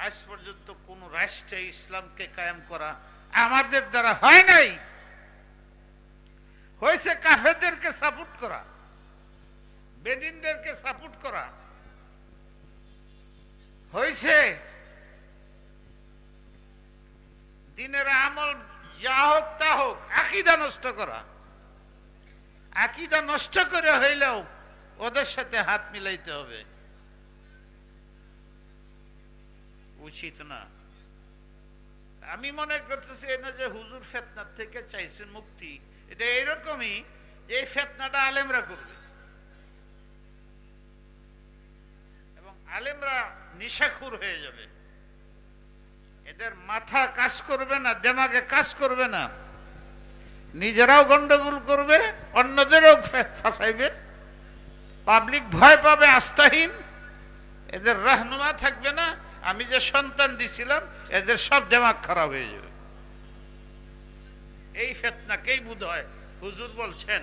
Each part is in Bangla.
আজ পর্যন্ত কোন রাষ্ট্রে ইসলামকে কায়েম করা আমাদের দ্বারা হয় নাই। হয়েছে কাফেরদেরকে সাপোর্ট করা, বেদিনদেরকে সাপোর্ট করা, হয়েছে দিনের আমল যা হোক তা হোক আকীদা নষ্ট করা। আকীদা নষ্ট করে হইলেও ওদের সাথে হাত মিলাইতে হবে, উচিত না। আমি মনে করতেছি না যে হুজুর ফিতনার থেকে চাইছেন মুক্তি, এটা এইরকমই যে এই ফিতনাটা আলেমরা করবে এবং আলেমরা নিশাখুর হয়ে যাবে। এদের মাথা কাজ করবে না, দেমাগে কাজ করবে না, নিজেরাও গন্ডগোল করবে, অন্যদেরও ফাঁসাইবে, পাবলিক ভয় পাবে, আস্থাহীন, এদের রাহনুমা থাকবে না। আমি যে সন্তান দিছিলাম এদের সব দেমাগ খারাপ হয়ে যাবে। এই ফিতনাকেই বোধহয় হুজুর বলছেন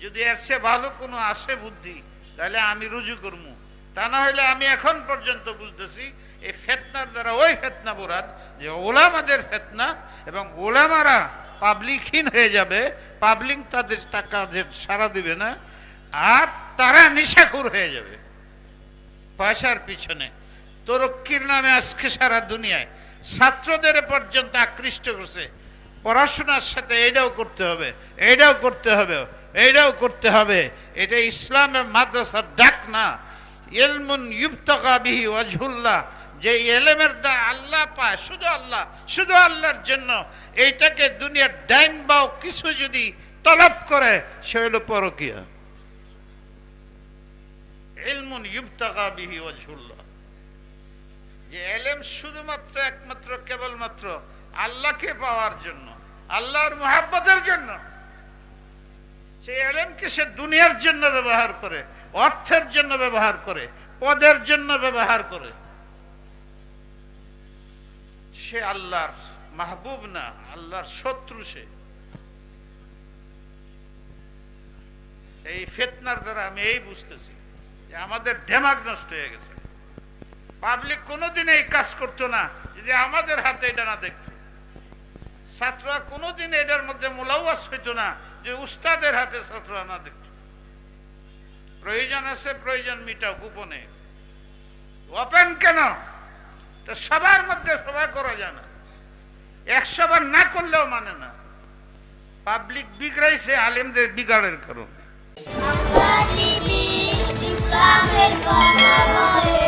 যদি এর চেয়ে ভালো কোনো আসে বুদ্ধি তাহলে আমি রুজু করবো, তা না হইলে আমি এখন পর্যন্ত বুঝতেছি এই ফিতনার দ্বারা ওই ফিতনা মুরাদ যে ওলামাদের ফিতনা, এবং ওলামারা পাবলিকহীন হয়ে যাবে, পাবলিক তাদের টাকা সারা দিবে না, আর তারা নিশাখুর হয়ে যাবে পয়সার পিছনে। তরক্কির নামে আজকে সারা দুনিয়ায় ছাত্রদের পর্যন্ত আকৃষ্ট করছে, পড়াশোনার সাথে এইটাও করতে হবে, এইটাও করতে হবে, এইটাও করতে হবে। এটা ইসলামের মাদ্রাসার ডাক না। ইলমুন ইউবতাগা বিহি ওয়াজহুল্লাহ, যে ইলমের দ্বারা আল্লাহ পায়, শুধু আল্লাহ, শুধু আল্লাহর জন্য, এইটাকে দুনিয়ার ডাইন বাও কিছু যদি তলব করে সে হলো পরকীয়া। ইলমুন ইউবতাগা বিহি ওয়াজহুল্লাহ, যে ইলম শুধুমাত্র একমাত্র কেবলমাত্র আল্লাহকে পাওয়ার জন্য, আল্লাহর মুহাব্বতের জন্য, সেই ইলমকে সে দুনিয়ার জন্য ব্যবহার করে, অর্থের জন্য ব্যবহার করে, পদের জন্য ব্যবহার করে, সে আল্লাহর মাহবুব না, আল্লাহর শত্রু সে। এই ফিতনার দ্বারা আমি এই বুঝতেছি যে আমাদের দিমাগ নষ্ট হয়ে গেছে। পাবলিক কোনোদিন এই কাজ করতো না যদি আমাদের হাতে এটা না দেখতো। ছাত্ররা কোনোদিন এটার মধ্যে মুলাওয়াস হইতো না যে উস্তাদের হাতে ছাত্ররা না দেখতো। প্রয়োজন আছে, প্রয়োজন মিটাও গোপনে, ওপেন কেন? সবার মধ্যে সবাই করা যায় না, 100 বার না করলেও মানে না। পাবলিক বিগড়াইছে আলেমদের বিগাড়ের কারণে। ইসলামের কথা বলে।